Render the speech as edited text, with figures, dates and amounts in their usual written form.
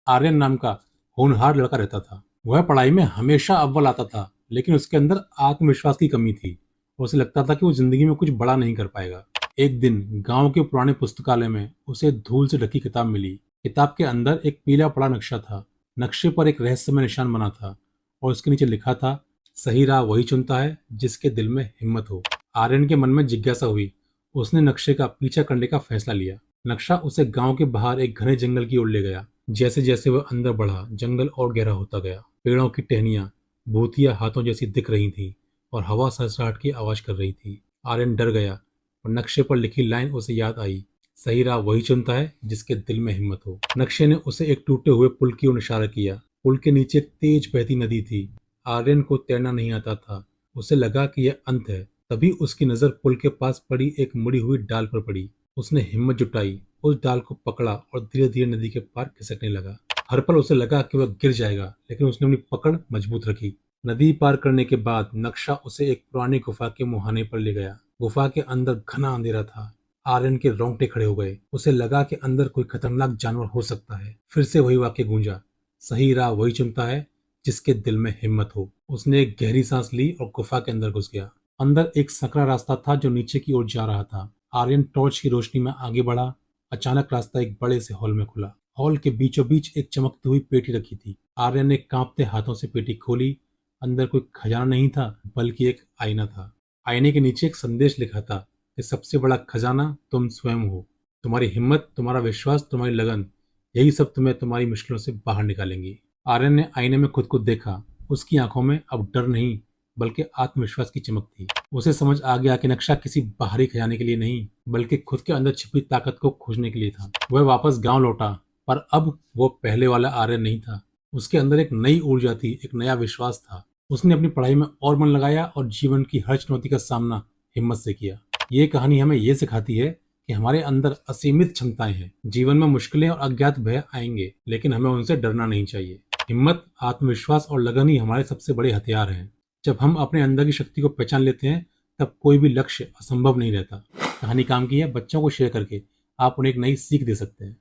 आर्यन नाम का होनहार लड़का रहता था। वह पढ़ाई में हमेशा अव्वल आता था, लेकिन उसके अंदर आत्मविश्वास की कमी थी। उसे लगता था कि वो जिंदगी में कुछ बड़ा नहीं कर पाएगा। एक दिन गांव के पुराने पुस्तकालय में उसे धूल से ढकी किताब मिली। किताब के अंदर एक पीला पड़ा नक्शा था। नक्शे पर एक रहस्यमय निशान बना था और उसके नीचे लिखा था, सही राह वही चुनता है जिसके दिल में हिम्मत हो। आर्यन के मन में जिज्ञासा हुई। उसने नक्शे का पीछा करने का फैसला लिया। नक्शा उसे गांव के बाहर एक घने जंगल की ओर ले गया। जैसे जैसे वह अंदर बढ़ा, जंगल और गहरा होता गया। पेड़ों की टहनियां भूतिया हाथों जैसी दिख रही थी और हवा सरसराहट की आवाज कर रही थी। आर्यन डर गया और नक्शे पर लिखी लाइन उसे याद आई, सही राह वही चुनता है जिसके दिल में हिम्मत हो। नक्शे ने उसे एक टूटे हुए पुल की ओर इशारा किया। पुल के नीचे एक तेज बहती नदी थी। आर्यन को तैरना नहीं आता था। उसे लगा कि यह अंत है। तभी उसकी नजर पुल के पास पड़ी एक मुड़ी हुई डाल पर पड़ी। उसने हिम्मत जुटाई, उस डाल को पकड़ा और धीरे धीरे नदी के पार खिसकने लगा। हर पल उसे लगा कि वह गिर जाएगा, लेकिन उसने अपनी पकड़ मजबूत रखी। नदी पार करने के बाद नक्शा उसे एक पुरानी गुफा के मुहाने पर ले गया। गुफा के अंदर घना अंधेरा था। आर्यन के रोंगटे खड़े हो गए। उसे लगा कि अंदर कोई खतरनाक जानवर हो सकता है। फिर से वही वाक्य गूंजा, सही राह वही चुनता है जिसके दिल में हिम्मत हो। उसने एक गहरी सांस ली और गुफा के अंदर घुस गया। अंदर एक सकरा रास्ता था जो नीचे की ओर जा रहा था। आर्यन टॉर्च की रोशनी में आगे बढ़ा। अचानक रास्ता एक बड़े से हॉल में खुला। हॉल के बीचों बीच एक चमकती हुई पेटी रखी थी। आर्यन ने कांपते हाथों से पेटी खोली। अंदर कोई खजाना नहीं था, बल्कि एक आईना था। आईने के नीचे एक संदेश लिखा था कि सबसे बड़ा खजाना तुम स्वयं हो। तुम्हारी हिम्मत, तुम्हारा विश्वास, तुम्हारी लगन, यही सब तुम्हें तुम्हारी मुश्किलों से बाहर निकालेंगी। आर्यन ने आईने में खुद को देखा। उसकी आंखों में अब डर नहीं, बल्कि आत्मविश्वास की चमक थी। उसे समझ आ गया कि नक्शा किसी बाहरी खजाने के लिए नहीं, बल्कि खुद के अंदर छिपी ताकत को खोजने के लिए था। वह वापस गांव लौटा, पर अब वो पहले वाला आर्यन नहीं था। उसके अंदर एक नई ऊर्जा थी, एक नया विश्वास था। उसने अपनी पढ़ाई में और मन लगाया और जीवन की हर चुनौती का सामना हिम्मत से किया। ये कहानी हमें ये सिखाती है कि हमारे अंदर असीमित क्षमताएं हैं। जीवन में मुश्किलें और अज्ञात भय आएंगे, लेकिन हमें उनसे डरना नहीं चाहिए। हिम्मत, आत्मविश्वास और लगन ही हमारे सबसे बड़े हथियार हैं। जब हम अपने अंदर की शक्ति को पहचान लेते हैं, तब कोई भी लक्ष्य असंभव नहीं रहता। कहानी काम की है। बच्चों को शेयर करके आप उन्हें एक नई सीख दे सकते हैं।